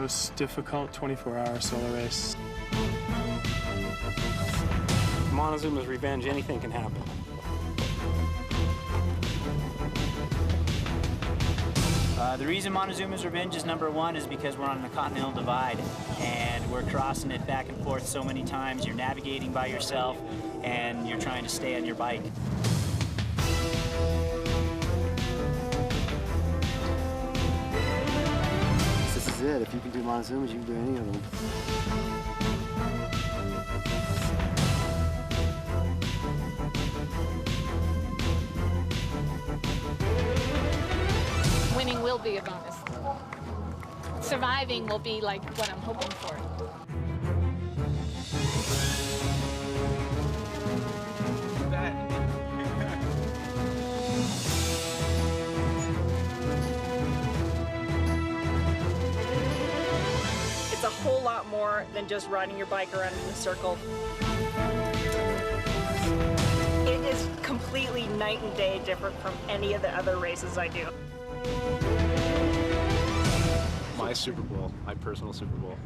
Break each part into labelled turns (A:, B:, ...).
A: most difficult 24-hour solo race.
B: Montezuma's Revenge, anything can happen.
C: The reason Montezuma's Revenge is #1 is because we're on the Continental Divide and we're crossing it back and forth so many times. You're navigating by yourself and you're trying to stay on your bike.
D: This is it. If you can do Montezumas, you can do any of them.
E: Winning will be a bonus. Surviving will be like what I'm hoping for.
F: It's a whole lot more than just riding your bike around in a circle. It is completely night and day different from any of the other races I do.
G: My Super Bowl, my personal Super Bowl.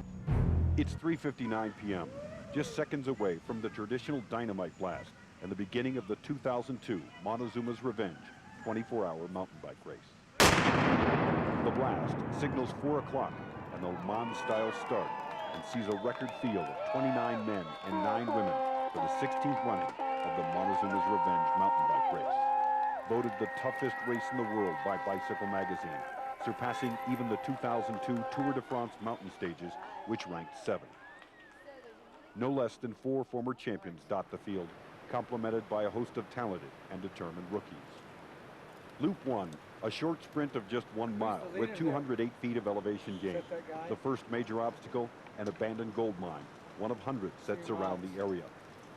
H: It's 3:59 p.m., just seconds away from the traditional dynamite blast and the beginning of the 2002 Montezuma's Revenge 24-hour mountain bike race. The blast signals 4 o'clock and the Le Mans-style start and sees a record field of 29 men and 9 women for the 16th running of the Montezuma's Revenge mountain bike race. Voted the toughest race in the world by Bicycle Magazine, surpassing even the 2002 Tour de France mountain stages, which ranked 7th. No less than 4 former champions dot the field, complemented by a host of talented and determined rookies. Loop 1, a short sprint of just 1 mile with 208 feet of elevation gain. The first major obstacle, an abandoned gold mine, one of hundreds that surround the area.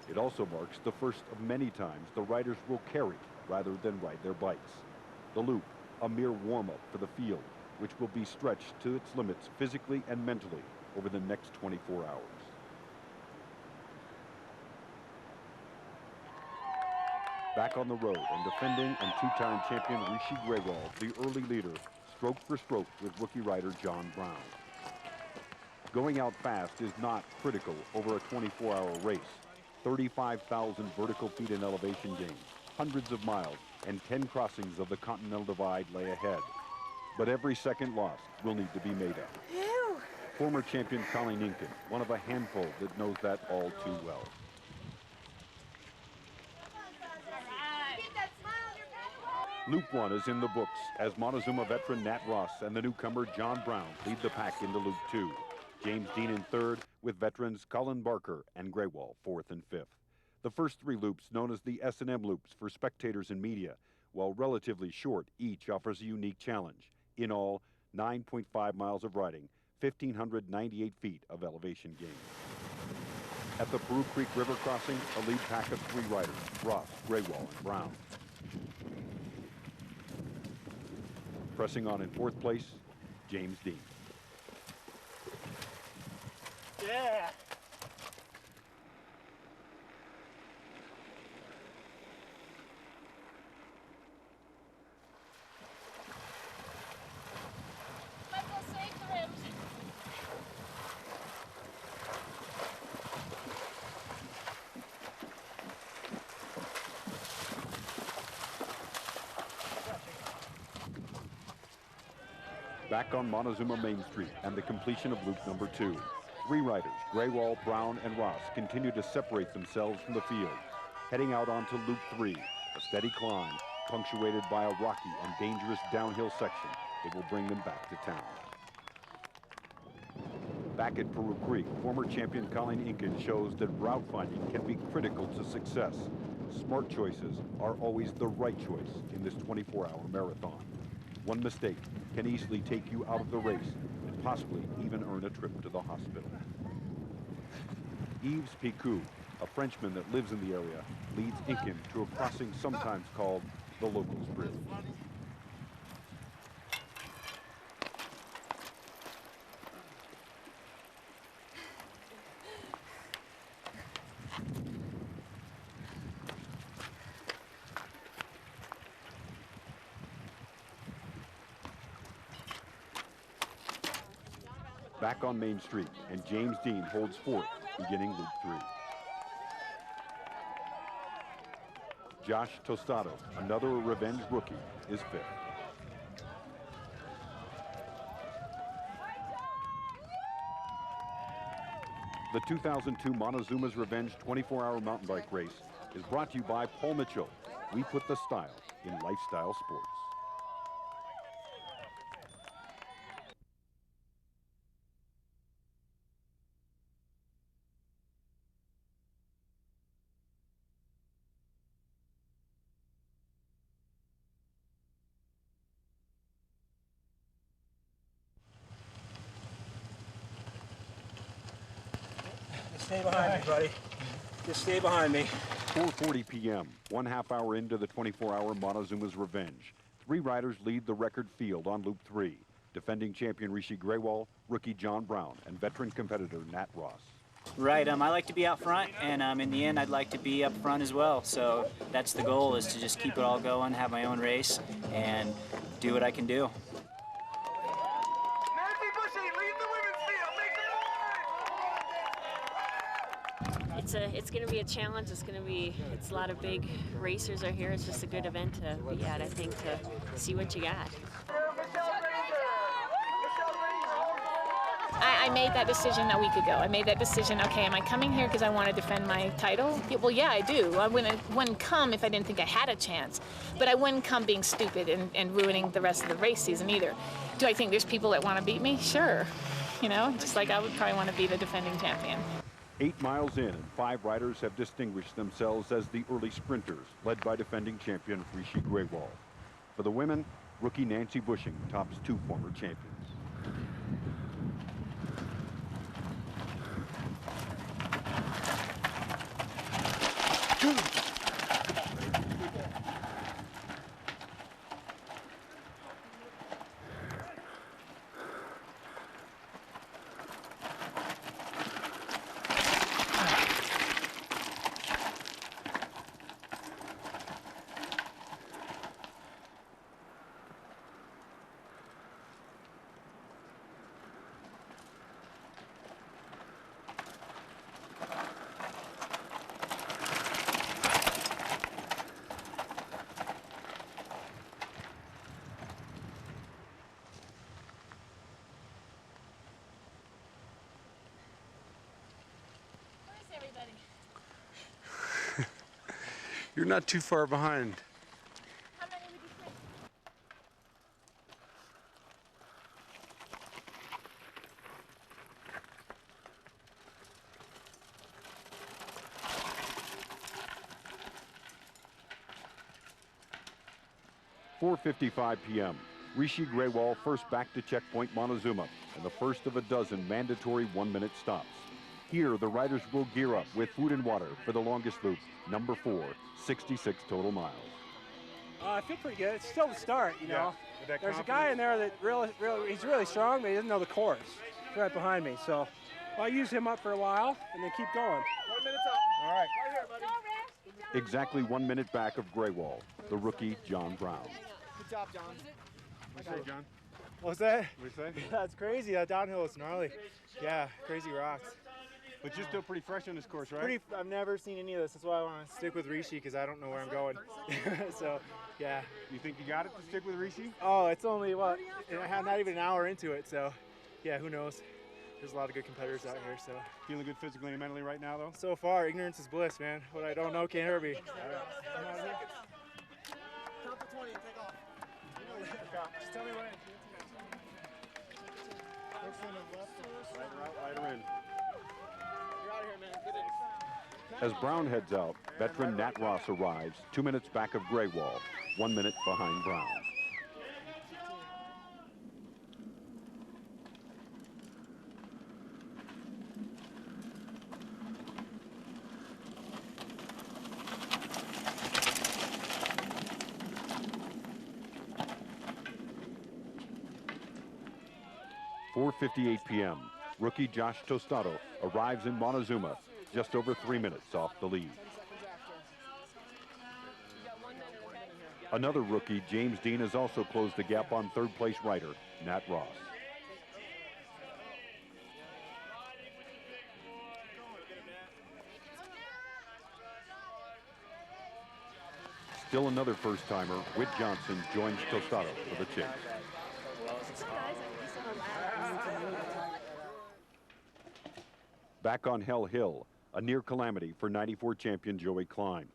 H: It also marks the first of many times the riders will carry rather than ride their bikes. The loop, a mere warm-up for the field, which will be stretched to its limits physically and mentally over the next 24 hours. Back on the road and defending and 2-time champion Rishi Grewal, the early leader, stroke for stroke with rookie rider John Brown. Going out fast is not critical over a 24-hour race. 35,000 vertical feet in elevation gain, hundreds of miles, and 10 crossings of the Continental Divide lay ahead. But every second lost will need to be made up.
F: Ew.
H: Former champion Colleen Seyers, one of a handful that knows that all too well. Loop 1 is in the books as Montezuma veteran Nat Ross and the newcomer John Brown lead the pack into Loop 2. James Dean in 3rd, with veterans Colin Barker and Grewal 4th and 5th. The first 3 loops, known as the S&M loops for spectators and media, while relatively short, each offers a unique challenge. In all, 9.5 miles of riding, 1,598 feet of elevation gain. At the Peru Creek River crossing, a lead pack of 3 riders, Ross, Grewal, and Brown. Pressing on in 4th place, James Dean.
F: Yeah.
H: Back on Montezuma Main Street and the completion of loop number 2. 3 riders, Grewal, Brown, and Ross, continue to separate themselves from the field. Heading out onto loop 3, a steady climb, punctuated by a rocky and dangerous downhill section that will bring them back to town. Back at Peru Creek, former champion Colleen Seyers shows that route finding can be critical to success. Smart choices are always the right choice in this 24-hour marathon. One mistake can easily take you out of the race and possibly even earn a trip to the hospital. Yves Picou, a Frenchman that lives in the area, leads Incan to a crossing sometimes called the Locals Bridge. back on Main Street, and James Dean holds fourth, beginning loop 3. Josh Tostado, another revenge rookie, is fifth. The 2002 Montezuma's Revenge 24-hour mountain bike race is brought to you by Paul Mitchell. We put the style in lifestyle sports.
B: Stay behind me, buddy. Just stay behind me.
H: 4:40 p.m., 1/2 hour into the 24-hour Montezuma's Revenge. 3 riders lead the record field on Loop 3. Defending champion Rishi Graywall, rookie John Brown, and veteran competitor Nat Ross.
C: Right, I like to be out front, and in the end I'd like to be up front as well. So that's the goal, is to just keep it all going, have my own race, and do what I can do.
I: It's going to be a challenge. It's a lot of big racers are here. It's just a good event to be at, I think, to see what you got.
E: I made that decision a week ago. I made that decision, okay, am I coming here because I want to defend my title? Yeah, well, yeah, I do. I wouldn't come if I didn't think I had a chance. But I wouldn't come being stupid and ruining the rest of the race season either. Do I think there's people that want to beat me? Sure. You know, just like I would probably want to be the defending champion.
H: 8 miles in, and 5 riders have distinguished themselves as the early sprinters, led by defending champion Rishi Graywall. For the women, rookie Nancy Bushing tops 2 former champions.
A: You're not too far behind.
E: How many would you say?
H: .4:55 p.m. Rishi Graywall first back to checkpoint Montezuma, and the first of a dozen mandatory 1-minute stops. Here, the riders will gear up with food and water for the longest loop, number 4, 66 total miles.
B: I feel pretty good. It's still the start, you know. There's a guy in there that he's really strong, but he doesn't know the course. He's right behind me, so I'll use him up for a while and then keep going. 1 minute up. All right. Right here, buddy.
H: Exactly 1 minute back of Graywall, the rookie John Brown.
J: Good job, John.
G: What do you say, John?
J: What's that?
G: What do you say?
J: That's crazy. That downhill is gnarly. Yeah, crazy rocks.
G: But you're still pretty fresh on this course, right?
J: I've never seen any of this. That's why I want to stick with Rishi, because I don't know where I'm going. So, yeah.
G: You think you got it to stick with Rishi?
J: Oh, it's only, not even an hour into it. So, yeah, who knows? There's a lot of good competitors out here. So,
G: feeling good physically and mentally right now, though?
J: So far, ignorance is bliss, man. What I don't know can't hurt me.
B: Count to 20 and take off. Just tell me when.
H: Rider in. As Brown heads out, veteran Nat Ross arrives, 2 minutes back of Graywall, 1 minute behind Brown. .4:58 p.m. Rookie Josh Tostado arrives in Montezuma, just over 3 minutes off the lead. Another rookie, James Dean, has also closed the gap on third-place rider, Nat Ross. Still another first-timer, Whit Johnson, joins Tostado for the chase. Back on Hell Hill, a near calamity for 94 champion Joey Klein.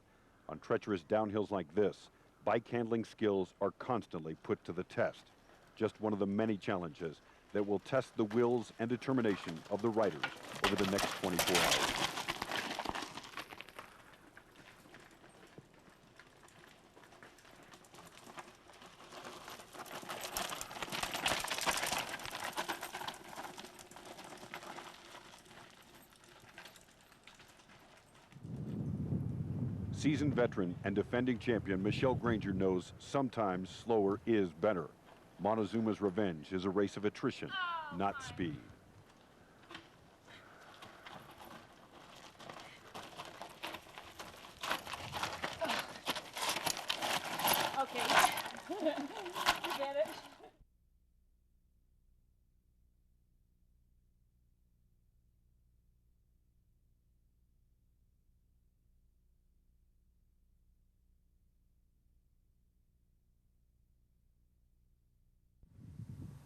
H: On treacherous downhills like this, bike handling skills are constantly put to the test. Just one of the many challenges that will test the wills and determination of the riders over the next 24 hours. Seasoned veteran and defending champion Michelle Granger knows sometimes slower is better. Montezuma's Revenge is a race of attrition, not speed.
E: Okay. You get it.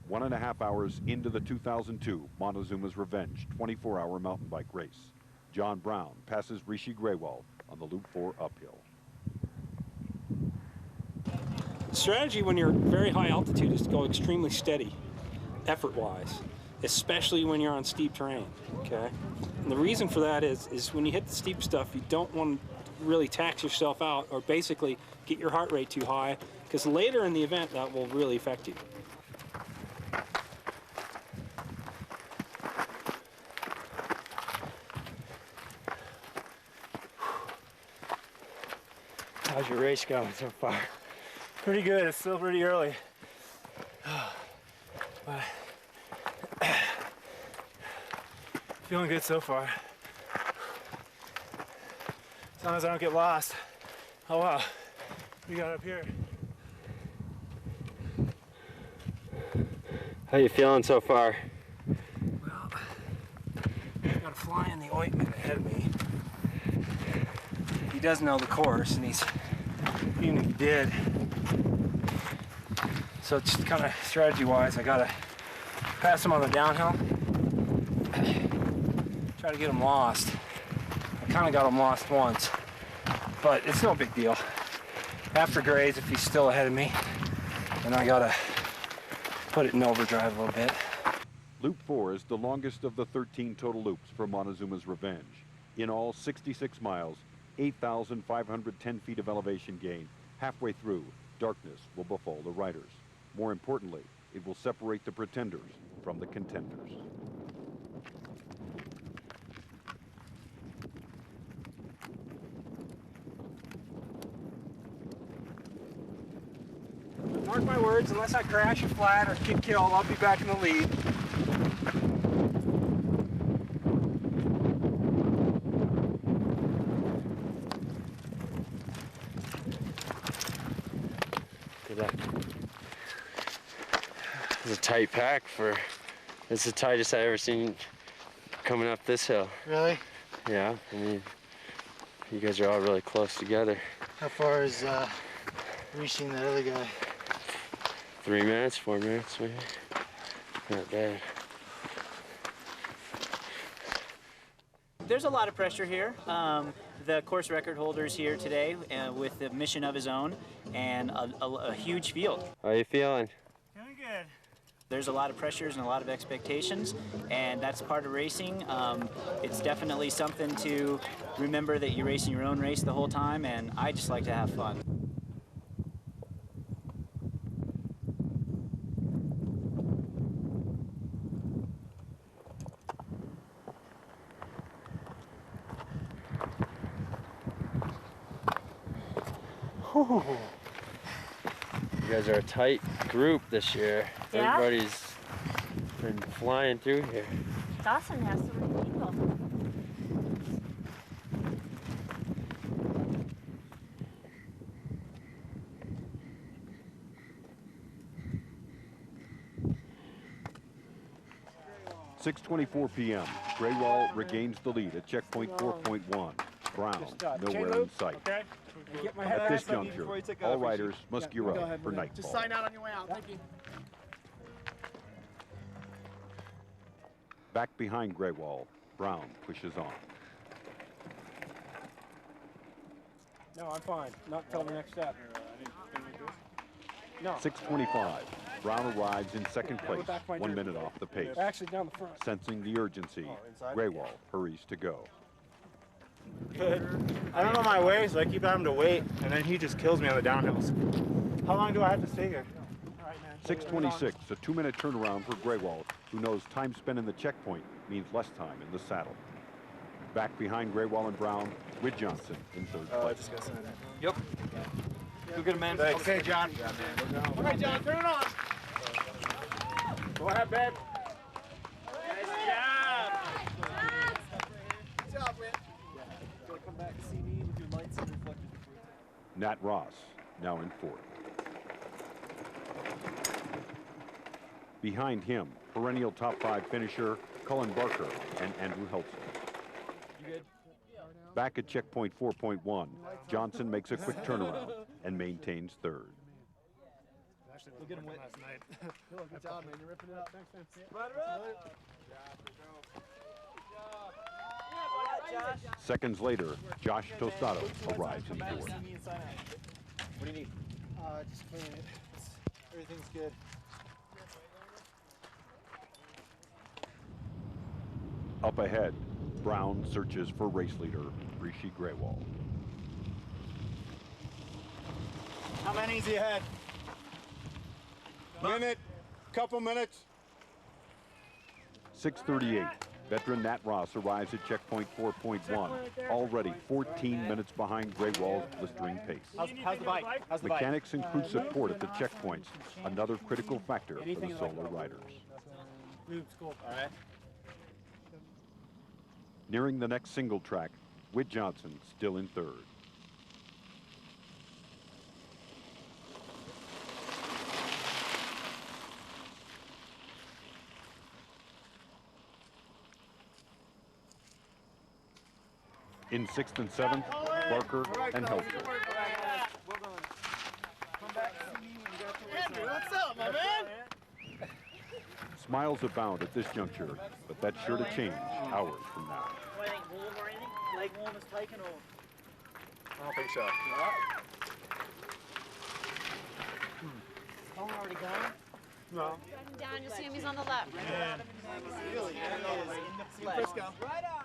H: One and a half hours into the 2002 Montezuma's Revenge 24-hour mountain bike race. John Brown passes Rishi Grewal on the Loop 4 uphill.
B: Strategy when you're very high altitude is to go extremely steady, effort-wise, especially when you're on steep terrain, okay? And the reason for that is when you hit the steep stuff, you don't want to really tax yourself out or basically get your heart rate too high, because later in the event, that will really affect you.
J: How's your race going so far? Pretty good. It's still pretty early. But feeling good so far. As long as I don't get lost. Oh wow, we got up here.
K: How you feeling so far?
B: Well, I've got a fly in the ointment ahead of me. He does know the course, and even if he did. So just kind of strategy-wise, I gotta pass him on the downhill. Try to get him lost. I kind of got him lost once, but it's no big deal. After grades, if he's still ahead of me, then I gotta put it in overdrive a little bit.
H: Loop 4 is the longest of the 13 total loops for Montezuma's Revenge. In all, 66 miles, 8,510 feet of elevation gain. Halfway through, darkness will befall the riders. More importantly, it will separate the pretenders from the contenders.
B: Mark my words, unless I crash or flat or get killed, I'll be back in the lead.
K: Good luck. It's a tight pack it's the tightest I've ever seen coming up this hill.
D: Really?
K: Yeah, I mean, you guys are all really close together.
D: How far is reaching that other guy?
K: 3 minutes, 4 minutes, maybe. Not bad.
C: There's a lot of pressure here. The course record holder's here today with the mission of his own and a huge field.
K: How you feeling?
B: Doing good.
C: There's a lot of pressures and a lot of expectations, and that's part of racing. It's definitely something to remember that you're racing your own race the whole time, and I just like to have fun.
K: You guys are a tight group this year.
I: Yeah?
K: Everybody's been flying through here.
I: Dawson has so many people.
H: .6:24 p.m. Grewal regains the lead at checkpoint 4.1. Brown,
B: Just, chain
H: nowhere in
B: loop,
H: sight.
B: Okay. And get my head
H: At this
B: back.
H: juncture, all riders must gear
J: Go
H: up
J: ahead,
H: for
J: man.
H: nightfall.
J: Just sign out on your way out. Thank you.
H: Back behind Graywall, Brown pushes on.
B: No, I'm fine. Not until the next step. No.
H: 6:25. Brown arrives in second place, 1 minute off the pace.
B: Actually, down the front.
H: Sensing the urgency, Graywall hurries to go.
J: Good. I don't know my way, so I keep having to wait, and then he just kills me on the downhills. How long do I have to stay here? All right, man.
H: 6:26, a 2-minute turnaround for Graywall, who knows time spent in the checkpoint means less time in the saddle. Back behind Graywall and Brown, with Johnson in third place.
J: I just got signed.
L: Yep. Go get him, man.
J: Thanks. Okay, John. All right, John, turn it on. Go ahead, babe. Nice job. Good job, Whit.
L: Gotta come back and see me with your lights and reflectors before you take.
H: Nat Ross, now in fourth. Behind him, perennial top 5 finisher Cullen Barker and Andrew Heltzel.
L: You good?
H: Back at checkpoint 4.1, Johnson makes a quick turnaround and maintains third.
J: Look at him last night. Good job, man. You're ripping it up. Thanks, man.
H: Seconds later, Josh Tostado arrives in fourth.
L: What do you need?
J: Just cleaning it. Everything's good.
H: Up ahead, Brown searches for race leader Rishi Graywall.
J: How many's he ahead?
G: Minute, couple minutes.
H: 6:38. Veteran Nat Ross arrives at checkpoint 4.1, already 14 minutes behind Graywall's blistering pace.
J: How's the bike? How's the bike?
H: Mechanics and crew support at the checkpoints, another critical factor for the solo riders.
J: All right.
H: Nearing the next single track, Whit Johnson still in third. In 6th and 7th, Barker and Heltzel.
J: Andrew, what's up, my man?
H: Smiles abound at this juncture, but that's sure to change hours from now.
L: Leg warm is taken or?
J: I don't think so.
L: Phone already gone?
J: No.
M: Down, you'll see him, he's on the left.
J: Really? In the Frisco. Right on.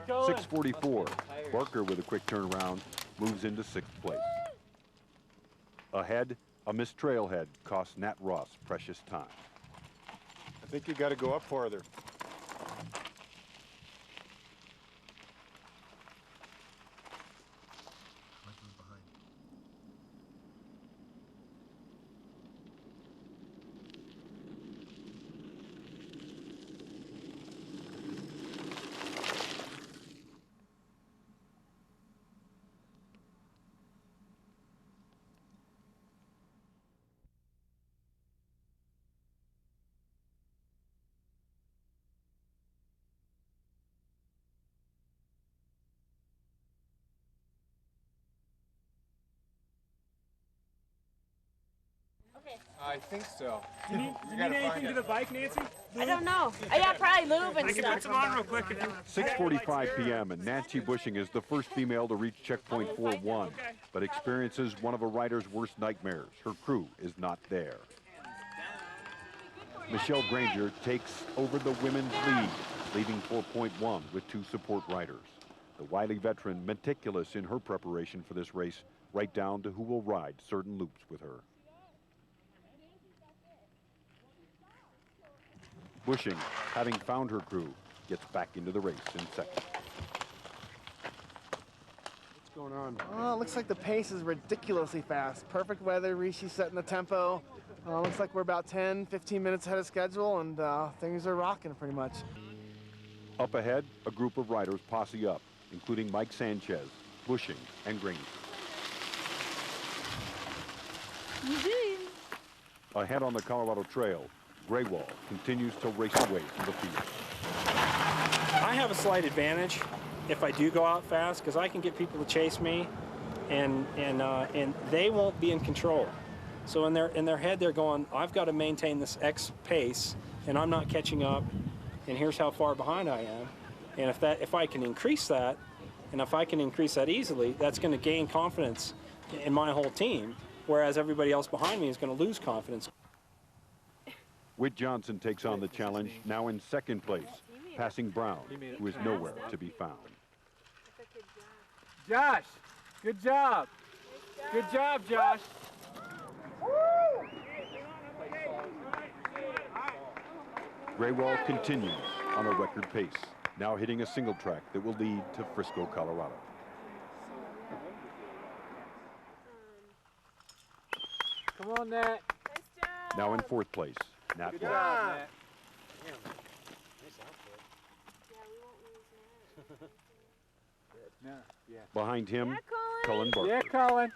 H: .644. Barker with a quick turnaround moves into 6th place. Ahead, a missed trailhead costs Nat Ross precious time.
G: I think you got to go up farther. I think so.
B: Do you need anything to the bike, Nancy?
I: I don't know. Yeah, probably lube and
B: I can
I: stuff.
B: put some on real quick.
H: 6:45 p.m. and Nancy Bushing is the first female to reach checkpoint 4.1, but experiences one of a rider's worst nightmares. Her crew is not there. Michelle Granger takes over the women's lead, leading 4.1 with 2 support riders. The wily veteran, meticulous in her preparation for this race, right down to who will ride certain loops with her. Bushing, having found her crew, gets back into the race in second.
A: What's going on?
J: Oh, it looks like the pace is ridiculously fast. Perfect weather, Rishi setting the tempo. Looks like we're about 10, 15 minutes ahead of schedule, and things are rocking pretty much.
H: Up ahead, a group of riders posse up, including Mike Sanchez, Bushing, and Granger.
M: Eugene. 6:45 p.m. and Nancy Bushing is the first female to reach checkpoint 4.1, but experiences one of a rider's worst nightmares. Her crew is not there.
H: Ahead on the Colorado Trail, Graywall continues to race away from the field.
B: I have a slight advantage if I do go out fast because I can get people to chase me, and they won't be in control. So in their head, they're going, I've got to maintain this X pace, and I'm not catching up, and here's how far behind I am. And if I can increase that, and if I can increase that easily, that's going to gain confidence in my whole team, whereas everybody else behind me is going to lose confidence.
H: Whit Johnson takes on the challenge, now in second place, passing Brown, who is nowhere to be found.
L: Josh, good job. Good job, Josh.
H: Graywall continues on a record pace, now hitting a single track that will lead to Frisco, Colorado.
L: Come on, Nat.
H: Now in fourth place, Nat.
L: Good job, Nat.
H: Behind him, Cullen Barkley.
L: Yeah, Colin.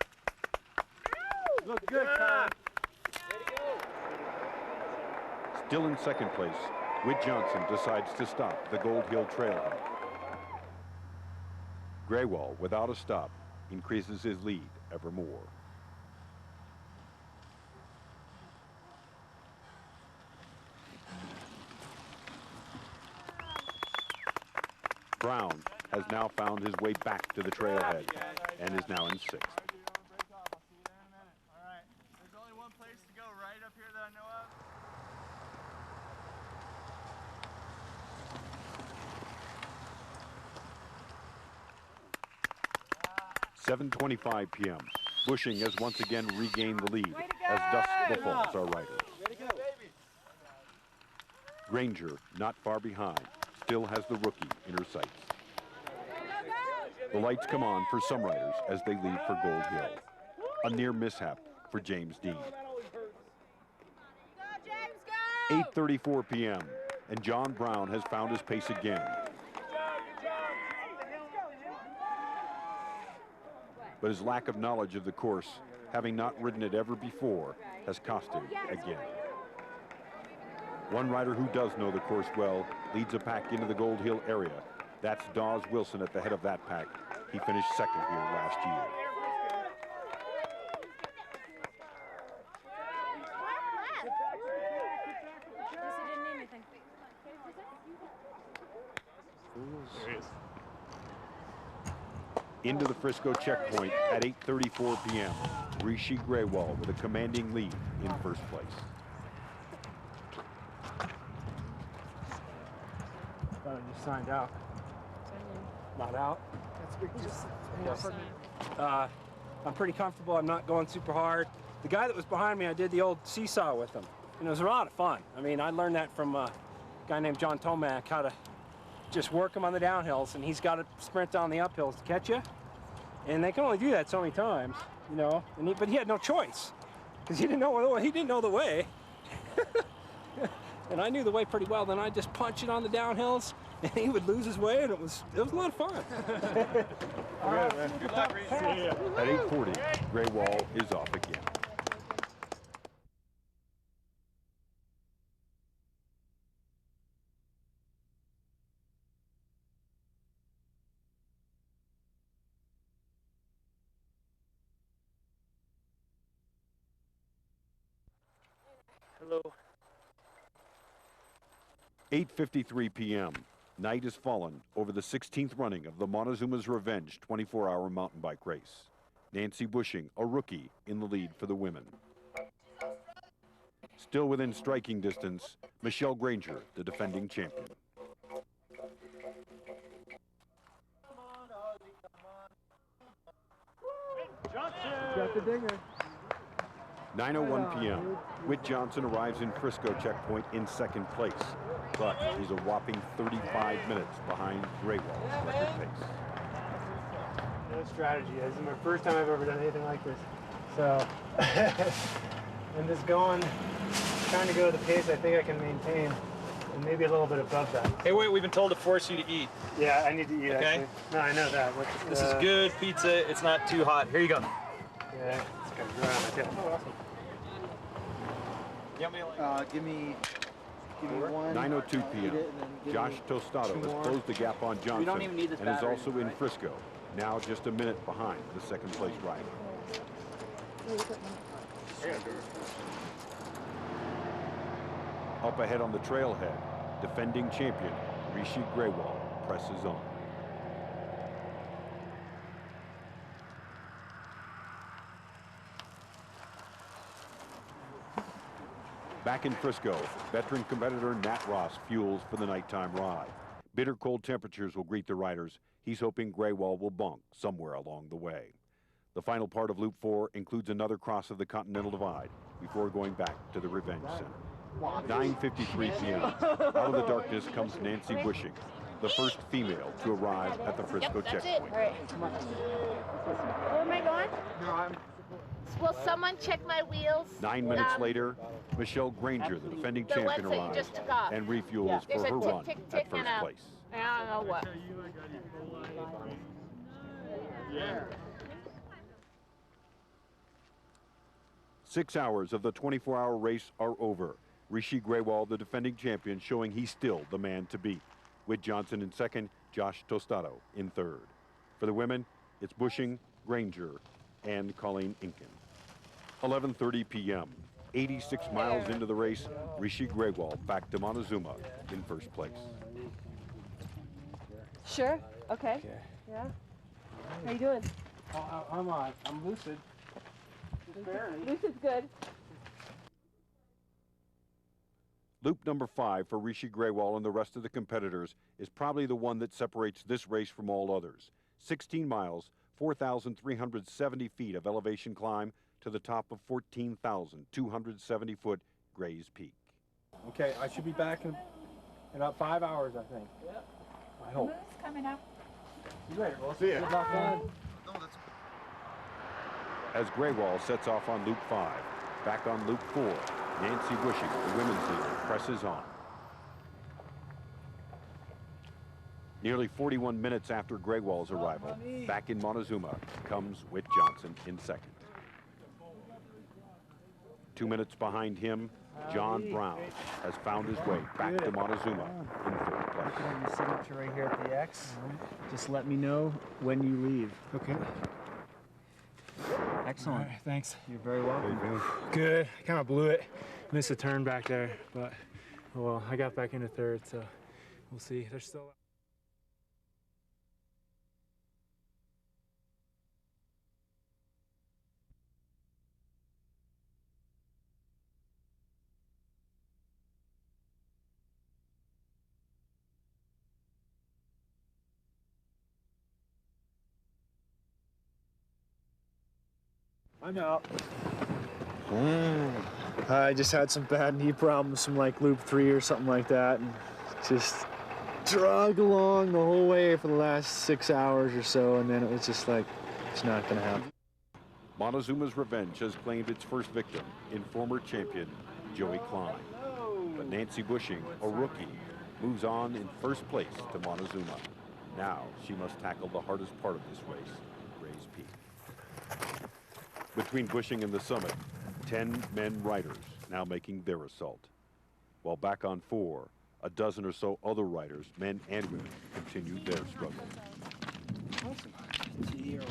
L: Look good, Colin.
H: Still in second place, Whit Johnson decides to stop the Gold Hill Trailhead. Graywall, without a stop, increases his lead ever more. Brown has now found his way back to the trailhead and is now in sixth.
L: There's only one place to go right up here that I know of.
H: 7:25 p.m. Bushing has once again regained the lead as dusk befalls our riders. Granger, not far behind, still has the rookie in her sights. The lights come on for some riders as they leave for Gold Hill. A near mishap for James Dean. 8:34 p.m. and John Brown has found his pace again. But his lack of knowledge of the course, having not ridden it ever before, has cost him again. One rider who does know the course well leads a pack into the Gold Hill area. That's Dawes Wilson at the head of that pack. He finished second here last year. Into the Frisco checkpoint at 8:34 p.m. Rishi Graywall with a commanding lead in first place.
B: Thought I just signed out. Not out. I'm pretty comfortable. I'm not going super hard. The guy that was behind me, I did the old seesaw with him, and it was a lot of fun. I mean, I learned that from a guy named John Tomac, how to just work him on the downhills, and he's got to sprint down the uphills to catch you. And they can only do that so many times, you know. But he had no choice, because he didn't know the way. And I knew the way pretty well. Then I'd just punch it on the downhills, and he would lose his way, and it was a lot of fun.
L: Good luck, Reese.
H: At 8:40, Graywall is off again.
B: Hello.
H: 8:53 p.m. Night has fallen over the 16th running of the Montezuma's Revenge 24-hour mountain bike race. Nancy Bushing, a rookie, in the lead for the women. Still within striking distance, Michelle Granger, the defending champion.
L: Got the dinger.
H: 9:01 p.m. Whit Johnson arrives in Frisco checkpoint in second place, but he's a whopping 35 minutes behind Graywall's record pace.
B: No strategy. This is my first time I've ever done anything like this. So, I'm just trying to go the pace I think I can maintain, and maybe a little bit above that.
N: Hey, wait, we've been told to force you to eat.
B: Yeah, I need to eat,
N: okay?
B: Actually. No, I know that.
N: This is good pizza. It's not too hot. Here you go.
B: Yeah, it's kind of dry on my tail. Oh, awesome.
D: Give me one.
H: 9:02 p.m. Josh Tostado has closed the gap on Johnson and is also in Frisco, now just a minute behind the second place rider. Up ahead on the trailhead, defending champion Rishi Grewal presses on. Back in Frisco, veteran competitor Nat Ross fuels for the nighttime ride. Bitter cold temperatures will greet the riders. He's hoping Grewal will bonk somewhere along the way. The final part of Loop 4 includes another cross of the Continental Divide before going back to the Revenge Center. 9:53 p.m. Out of the darkness comes Nancy Bushing, the first female to arrive at the Frisco checkpoint.
E: All right. Where am I going? Will someone check my wheels?
H: 9 minutes later, Michelle Granger, the defending
E: the
H: champion,
E: ones that you
H: arrives
E: just took off.
H: and refuels
E: There's
H: for
E: a
H: her
E: tick,
H: run
E: tick,
H: at
E: tick,
H: first
E: and
H: place.
E: I don't know what.
H: Yeah. 6 hours of the 24-hour race are over. Rishi Grewal, the defending champion, showing he's still the man to beat. With Johnson in second, Josh Tostado in third. For the women, it's Bushing, Granger, and Colleen Inkin. 11:30 p.m. 86 miles into the race, Rishi Grewal back to Montezuma in first place.
O: Sure. Okay. Yeah. How you doing?
B: I'm lucid. Just barely.
O: Lucid's good.
H: Loop number 5 for Rishi Grewal and the rest of the competitors is probably the one that separates this race from all others. 16 miles, 4,370 feet of elevation climb to the top of 14,270-foot Gray's Peak.
B: Okay, I should be back in about 5 hours, I think. Yep. I hope.
E: Who's coming up?
B: See you later.
G: We'll see you.
B: Good luck, man.
H: As Grewal sets off on Loop 5, back on Loop 4, Nancy Bushing, the women's leader, presses on. Nearly 41 minutes after Grewal's arrival, back in Montezuma comes Whit Johnson in second. 2 minutes behind him, John Brown has found his way back to Montezuma in third place.
L: Looking at your signature right here at the X. Just let me know when you leave.
B: Okay.
L: Excellent.
B: All right, thanks.
L: You're very welcome.
B: Good. I kind of blew it. Missed a turn back there, but well, I got back into third, so we'll see. There's still.
L: I'm out. I just had some bad knee problems from like loop 3 or something like that, and just drug along the whole way for the last 6 hours or so, and then it was just like, it's not gonna happen.
H: Montezuma's Revenge has claimed its first victim in former champion Joey Klein. But Nancy Bushing, a rookie, moves on in first place to Montezuma. Now she must tackle the hardest part of this race, Gray's Peak. Between Bushing and the summit, 10 men riders now making their assault. While back on 4, a dozen or so other riders, men and women, continue their struggle.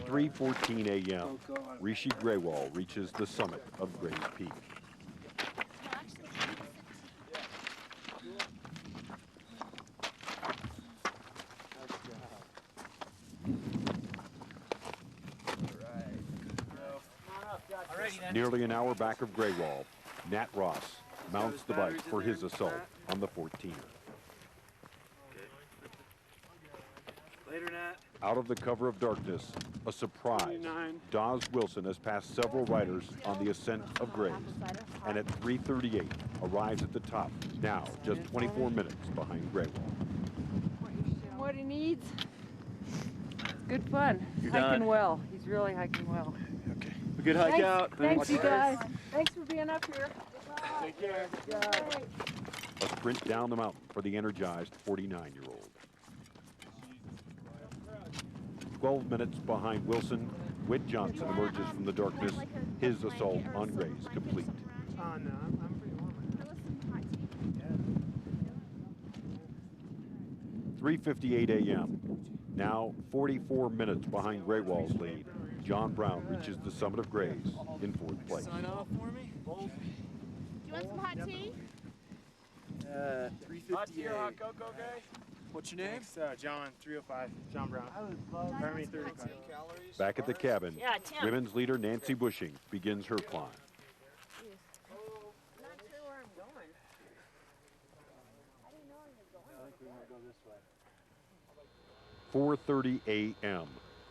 H: 3:14 a.m. Rishi Grewal reaches the summit of Gray's Peak. Nearly an hour back of Grewal, Nat Ross mounts the bike for his assault on the 14er.
B: Later, Nat.
H: Out of the cover of darkness, a surprise. Dawes Wilson has passed several riders on the ascent of Grays, and at 3:38 arrives at the top, now just 24 minutes behind Grewal.
O: What he needs. Good fun.
L: You're
O: Hiking
L: done.
O: well. He's really hiking well.
L: Okay. A good hike out.
O: Thanks, you guys. Thanks for being up here.
B: Take care.
H: A sprint down the mountain for the energized 49-year-old. 12 minutes behind Wilson, Whit Johnson emerges from the darkness, his assault on Grays complete.
B: Oh, no, I'm pretty warm.
H: 3:58 a.m. Now 44 minutes behind Gray Wall's lead. John Brown reaches the summit of Grays in 4th place.
O: Sign off for me? Do you want some hot tea?
B: 358.
N: Hot tea or hot cocoa, guy?
B: What's your name? John, 305. John Brown. Army 35.
H: Back at the cabin,
I: Yeah, Tim.
H: women's leader Nancy Bushing begins her climb.
I: Not sure where I'm going. I didn't know where you're going.
H: 4:30 a.m.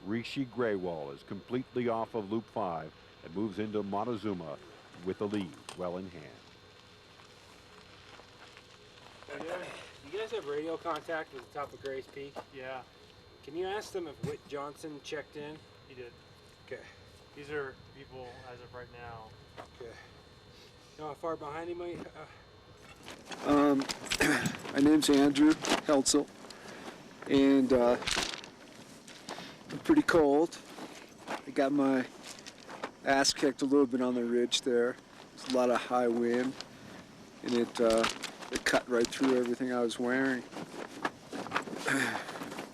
H: Rishi Graywall is completely off of Loop 5 and moves into Montezuma with the lead well in hand.
B: You guys have radio contact with the top of Gray's Peak? Yeah. Can you ask them if Whit Johnson checked in?
P: He did.
B: Okay.
P: These are people as of right now.
B: Okay. You know how far behind him I?
Q: My name's Andrew Heltzel, and I'm pretty cold. I got my ass kicked a little bit on the ridge there. There's a lot of high wind, and it cut right through everything I was wearing.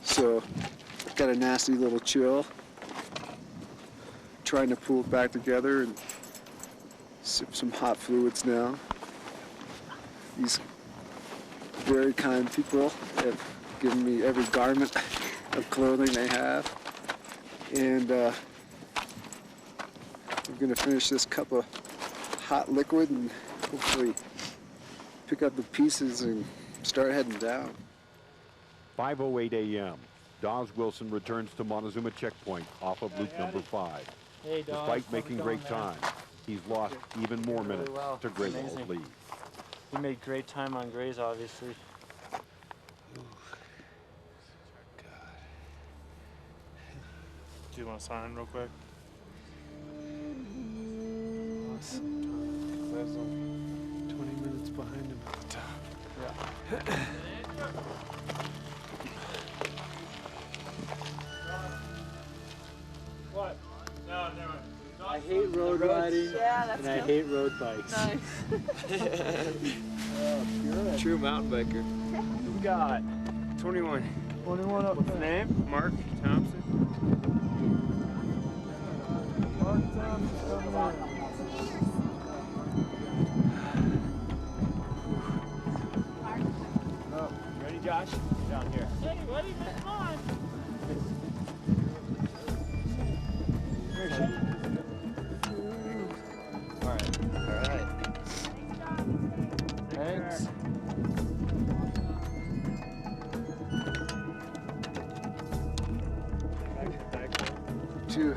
Q: So I've got a nasty little chill. Trying to pull it back together and sip some hot fluids now. These very kind people have given me every garment of clothing they have. And I'm gonna finish this cup of hot liquid and hopefully pick up the pieces and start heading down.
H: 5:08 a.m. Dawes Wilson returns to Montezuma checkpoint off of loop number 5.
N: Hey, Dawes.
H: Despite making great time, he's lost even more minutes to Gray Wall's
N: Amazing.
H: lead.
N: He made great time on Grays, obviously.
P: Do you want to sign real quick?
A: There's 20 minutes behind him at the top.
P: Yeah.
B: What? No, never.
L: I hate road riding,
O: that's
L: and I
O: cool.
L: hate road bikes.
O: Nice.
K: True mountain biker.
B: Who we got? 21.
L: 21 up
B: What's the name? Mark Thompson.
L: Mark Thompson coming in.
B: Oh, ready, Josh? Down here.
O: Hey, buddy, come on.
B: All right.
L: Thanks.
Q: 2.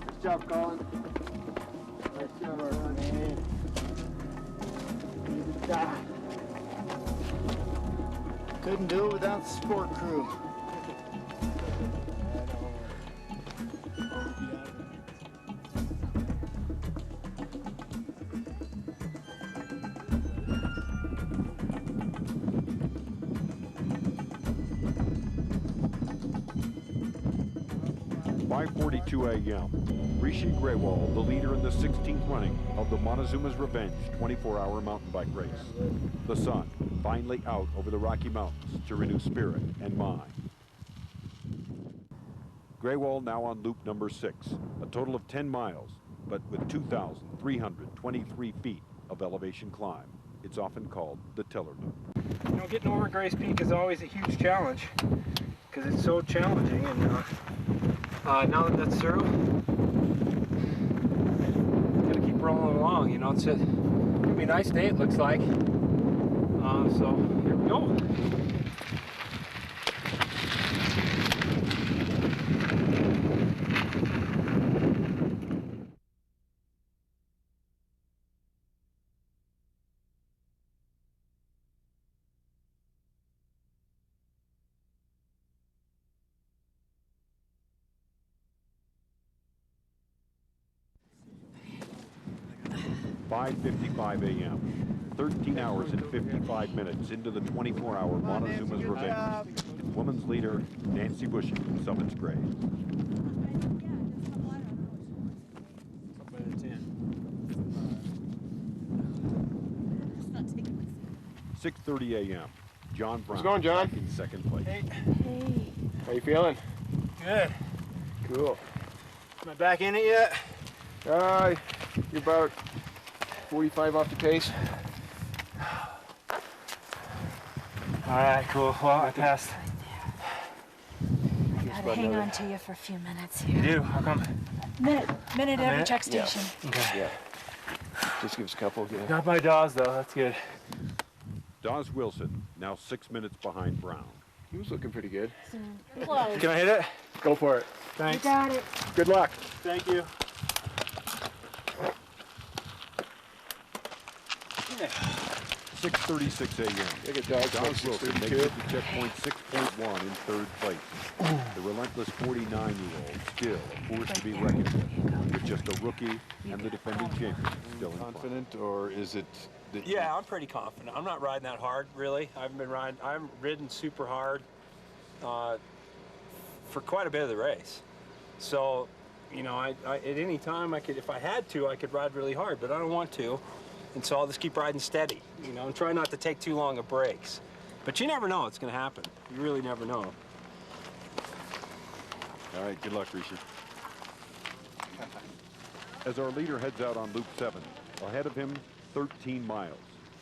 L: Good job, Colin. Nice job, man. Couldn't do it without the sport crew.
H: 5:42 a.m. Rishi Graywall, the leader in the 16th running of the Montezuma's Revenge 24-hour mountain bike race. The sun finally out over the Rocky Mountains to renew spirit and mind. Graywall now on loop number 6, a total of 10 miles, but with 2,323 feet of elevation climb. It's often called the Teller Loop.
B: You know, getting over Grace Peak is always a huge challenge because it's so challenging. And now that that's through, gotta keep rolling along. You know, it's gonna be a nice day. It looks like. So here we go.
H: At 5:55 a.m. 13 hours and 55 minutes into the 24-hour Montezuma's Revenge. Women's leader, Nancy Bushy from Summits Gray. 6:30 a.m. John Brown.
R: How's it going, John?
H: Back in second place.
R: Hey. How you feeling?
N: Good.
R: Cool.
N: Am I back in it yet?
R: You're about 45 off the pace.
N: All right, cool. Well, I passed.
S: I gotta hang on to you for a few minutes here.
N: You do? How come?
S: Minute at every check
R: Yeah.
S: station.
N: Okay.
R: Yeah. Just give us a couple. Yeah.
N: Got my Dawes, though. That's good.
H: Dawes Wilson, now 6 minutes behind Brown.
R: He was looking pretty good.
S: Close.
N: Can I hit it?
R: Go for it.
N: Thanks.
S: You got it.
R: Good luck.
N: Thank you.
H: 6:36 a.m.
R: Look at Dawes.
H: Dawes Wilson makes it to checkpoint 6.1 in third place. The relentless 49-year-old still a force to be reckoned with just a rookie and the defending champion still in front.
G: Confident, or is it that
B: Yeah, I'm pretty confident. I'm not riding that hard, really. I'm ridden super hard for quite a bit of the race. So, you know, I at any time if I had to, I could ride really hard, but I don't want to. And so I'll just keep riding steady, you know, and try not to take too long of breaks. But you never know what's going to happen. You really never know.
H: All right, good luck, Rishi. As our leader heads out on Loop 7, ahead of him, 13 miles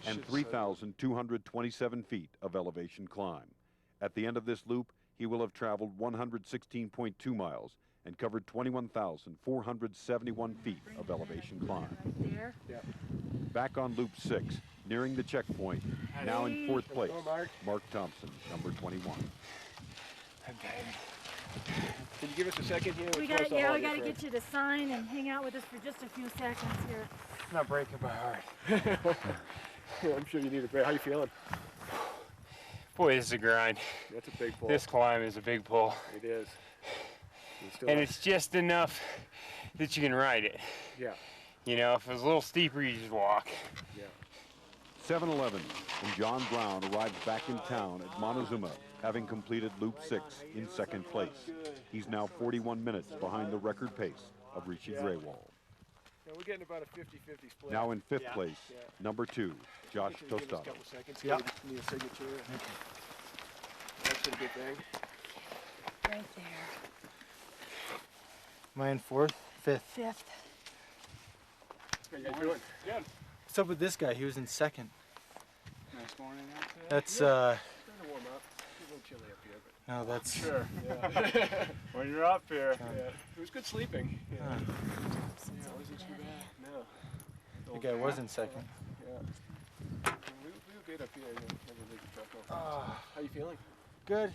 H: and 3,227 feet of elevation climb. At the end of this loop, he will have traveled 116.2 miles and covered 21,471 feet of elevation climb.
S: There.
R: Yeah.
H: Back on Loop 6, nearing the checkpoint, now in fourth place, Mark Thompson, number 21.
R: Can you give us a second here?
S: We gotta get you to sign and hang out with us for just a few seconds here.
N: I'm not breaking my heart.
R: I'm sure you need a break. How you feeling?
N: Boy, this is a grind.
R: That's a big pull.
N: This climb is a big pull.
R: It is.
N: And it's just enough that you can ride it.
R: Yeah.
N: You know, if it was a little steeper, you just walk.
R: Yeah.
H: 7-Eleven and John Brown arrives back in town at Montezuma, having completed Loop 6 in second place. He's now 41 minutes behind the record pace of Rishi Graywall.
R: Yeah, we're getting about a 50-50 split.
H: Now in fifth place, number 2, Josh
R: Give us a
H: Tostado.
R: couple seconds.
N: Yep.
R: Need a signature. That's a good thing.
S: Right there.
L: Am I in fourth? Fifth.
S: Fifth.
R: How you guys doing? Good.
L: What's up with this guy? He was in second.
R: Nice morning out there.
L: That's,
R: Starting to warm up. It's a little chilly up here, but...
L: no, that's...
R: Sure, yeah.
N: When you're up here.
R: Yeah. It was good sleeping. Yeah. Yeah, it wasn't too bad. No.
L: The guy was in second.
R: Yeah. We were good up here. Yeah. Never leave the truck open. How you feeling?
L: Good.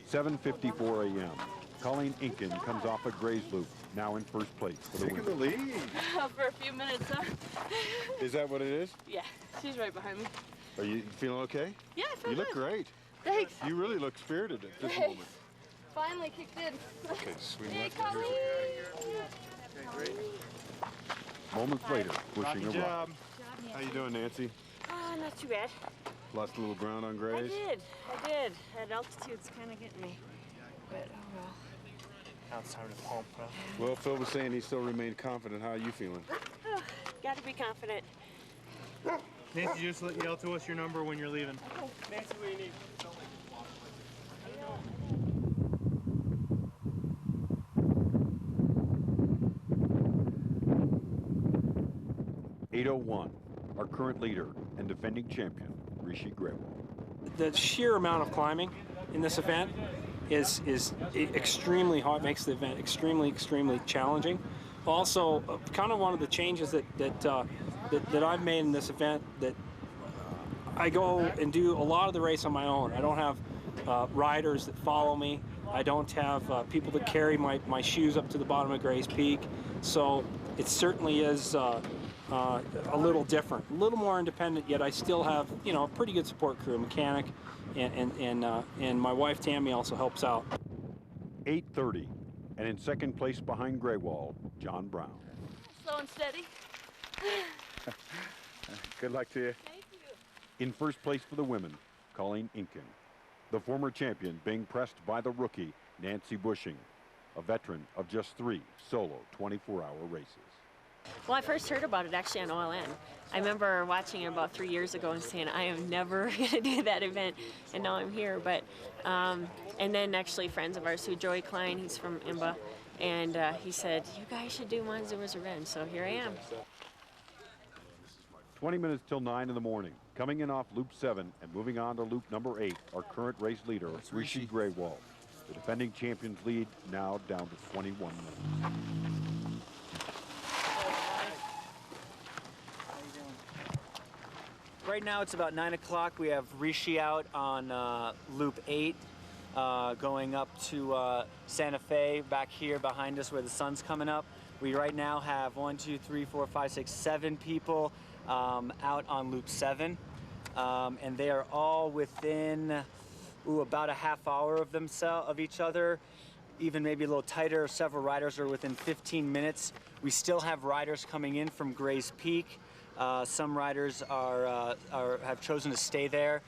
H: 7:54 a.m. Colleen Inkin comes off a Gray's Loop, now in first place for the
G: taking
H: win.
G: the lead?
M: For a few minutes, huh?
G: Is that what it is?
M: Yeah, she's right behind me.
G: Are you feeling okay?
M: Yeah, I feel
G: You look
M: good.
G: great.
M: Thanks.
G: You really look spirited at this
M: Hey.
G: moment.
M: Finally kicked in.
G: Okay, sweet.
M: Hey,
G: Let's go.
M: Colleen!
H: Moments later, pushing a rock.
G: job. How you doing, Nancy?
I: Not too bad.
G: Lost a little ground on
I: I
G: Grays?
I: did. At altitude's kind of getting me. But oh well.
N: Now it's time to pump, huh?
G: Well, Phil was saying he still remained confident. How are you feeling?
I: Gotta be confident.
P: Nancy, just yell to us your number when you're leaving.
B: Nancy, what do you need?
H: 8:01, our current leader and defending champion, Rishi Graywall.
B: The sheer amount of climbing in this event is extremely hard, makes the event extremely challenging. Also, kind of one of the changes that I've made in this event, that I go and do a lot of the race on my own. I don't have riders that follow me. I don't have people that carry my shoes up to the bottom of Gray's Peak. So it certainly is a little different, a little more independent, yet I still have, you know, a pretty good support crew, a mechanic, and my wife Tammy also helps out.
H: 8:30, and in second place behind Graywall, John Brown.
M: slow and steady.
G: Good luck to you.
M: Thank you.
H: In first place for the women, Colleen Inkin. The former champion being pressed by the rookie, Nancy Bushing, a veteran of just 3 solo 24-hour races.
I: Well, I first heard about it actually on OLN. I remember watching it about 3 years ago and saying, I am never going to do that event, and now I'm here. But and then actually friends of ours, who Joey Klein, he's from IMBA, and he said, you guys should do Montezuma's Revenge, so here I am.
H: 20 minutes till 9 in the morning. Coming in off loop 7 and moving on to loop number 8, our current race leader, Rishi Graywald. The defending champions lead now down to 21 minutes.
C: Right now it's about 9 o'clock. We have Rishi out on loop 8, going up to Santa Fe back here behind us where the sun's coming up. We right now have 1, 2, 3, 4, 5, 6, 7 people out on loop 7, and they are all within about a half hour of each other, even maybe a little tighter. Several riders are within 15 minutes. We still have riders coming in from Gray's Peak. Some riders have chosen to stay there,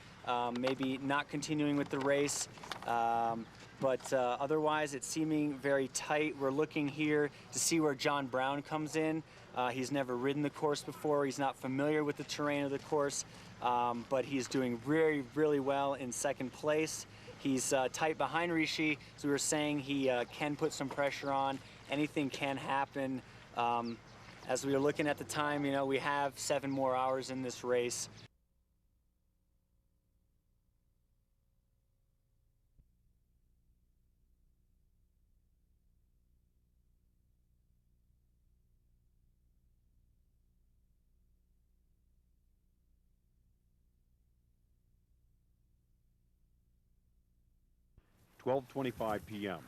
C: maybe not continuing with the race. But otherwise, it's seeming very tight. We're looking here to see where John Brown comes in. He's never ridden the course before. He's not familiar with the terrain of the course, but he's doing really, really well in second place. He's tight behind Rishi, so we were saying he can put some pressure on. Anything can happen. As we were looking at the time, you know, we have 7 more hours in this race.
H: (12:25 p.m.)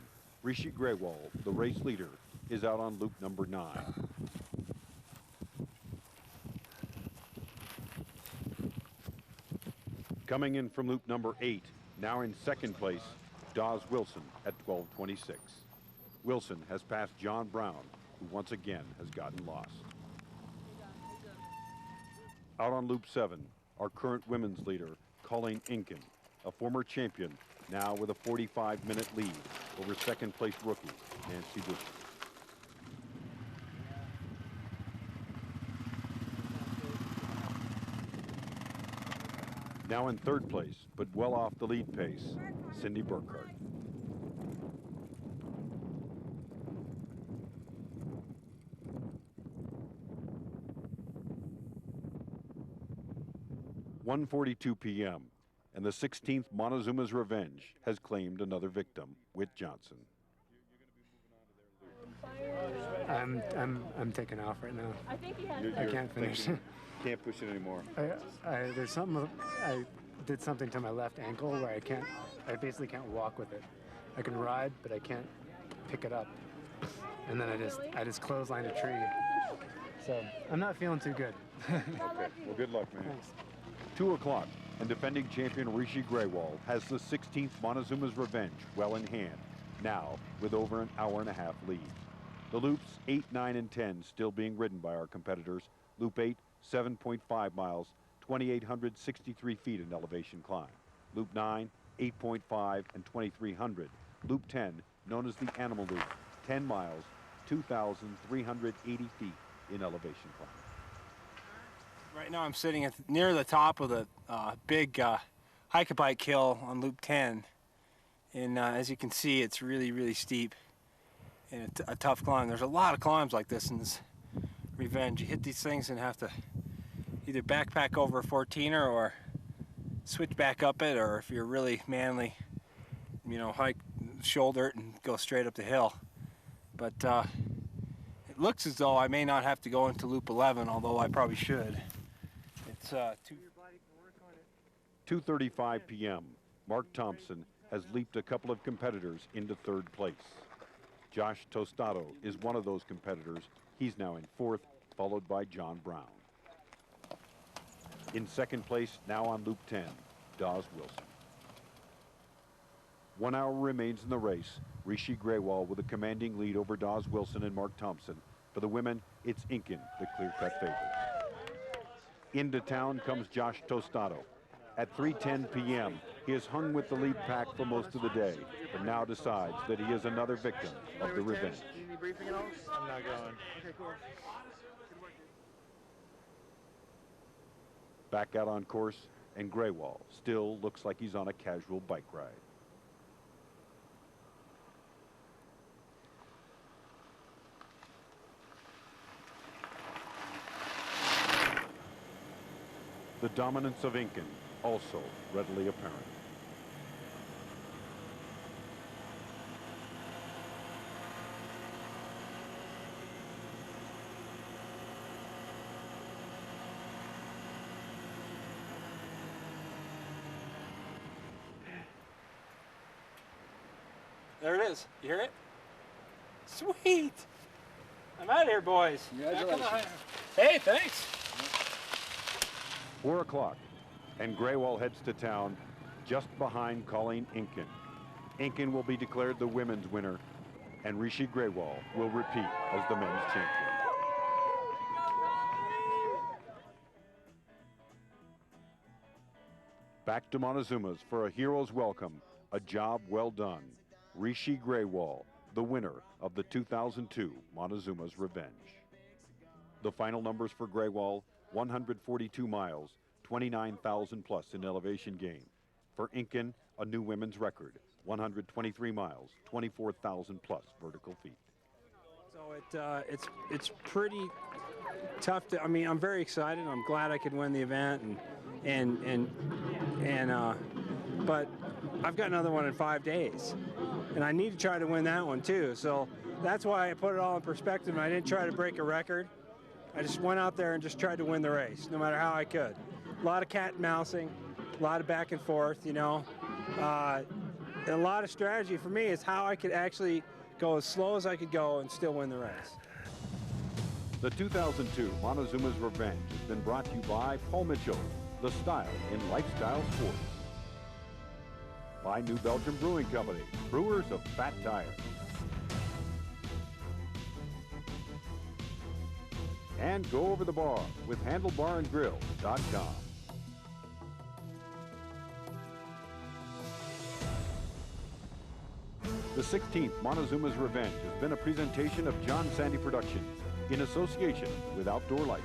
H: Rishi Graywald, the race leader, is out on loop number 9. Coming in from loop number 8, now in second place, Dawes Wilson at 12:26. Wilson has passed John Brown, who once again has gotten lost. Out on loop 7, our current women's leader, Colleen Inkin, a former champion, now with a 45-minute lead over second place rookie, Nancy Bushing. Now in third place, but well off the lead pace, Cindy Burkhardt. (1:42 p.m.) and the 16th Montezuma's Revenge has claimed another victim, Whit Johnson.
A: I'm taking off right now. I can't finish.
G: Can't push it anymore.
A: There's something. I did something to my left ankle where I basically can't walk with it. I can ride, but I can't pick it up. And then I just clotheslined a tree. So I'm not feeling too good.
G: Okay. Well, good luck, man.
A: Thanks.
H: 2 o'clock, and defending champion Rishi Graywald has the 16th Montezuma's Revenge well in hand, now with over an hour-and-a-half lead. The loops 8, 9, and 10 still being ridden by our competitors. Loop 8, 7.5 miles, 2,863 feet in elevation climb. Loop 9, 8.5 and 2,300. Loop 10, known as the Animal Loop, 10 miles, 2,380 feet in elevation climb.
B: Right now I'm sitting near the top of the big hike-a-bike hill on Loop 10. And as you can see, it's really, really steep and a tough climb. There's a lot of climbs like this in this Revenge. You hit these things and have to either backpack over a 14er or switch back up it, or if you're really manly, you know, hike, shoulder it and go straight up the hill. But it looks as though I may not have to go into Loop 11, although I probably should. It's
H: 2:35 p.m. Mark Thompson has leaped a couple of competitors into third place. Josh Tostado is one of those competitors. He's now in fourth, followed by John Brown. In second place, now on Loop 10, Dawes Wilson. 1 hour remains in the race. Rishi Graywald with a commanding lead over Dawes Wilson and Mark Thompson. For the women, it's Incan, the clear-cut favorite. Into town comes Josh Tostado. At 3:10 p.m., he has hung with the lead pack for most of the day, but now decides that he is another victim of the revenge.
P: Any briefing at all? I'm not going. Okay, cool.
H: Back out on course, and Graywall still looks like he's on a casual bike ride. The dominance of Incan also readily apparent.
B: There it is. You hear it? Sweet. I'm out of here, boys.
P: Congratulations.
B: Hey, thanks.
H: 4 o'clock, and Graywall heads to town just behind Colleen Incan. Incan will be declared the women's winner, and Rishi Graywall will repeat as the men's champion. Back to Montezuma's for a hero's welcome, a job well done. Rishi Graywall, the winner of the 2002 Montezuma's Revenge. The final numbers for Graywall: 142 miles, 29,000 plus in elevation gain. For Incan, a new women's record, 123 miles, 24,000 plus vertical feet.
B: So it's pretty tough to. I mean, I'm very excited. I'm glad I could win the event, but I've got another one in 5 days, and I need to try to win that one too. So that's why I put it all in perspective. I didn't try to break a record. I just went out there and just tried to win the race, no matter how I could. A lot of cat and mousing, a lot of back and forth, you know. A lot of strategy for me is how I could actually go as slow as I could go and still win the race.
H: The 2002 Montezuma's Revenge has been brought to you by Paul Mitchell, the style in lifestyle sports. By New Belgium Brewing Company, brewers of Fat Tire. And Go Over the Bar with handlebarandgrill.com. The 16th Montezuma's Revenge has been a presentation of John Sandy Productions in association with Outdoor Life.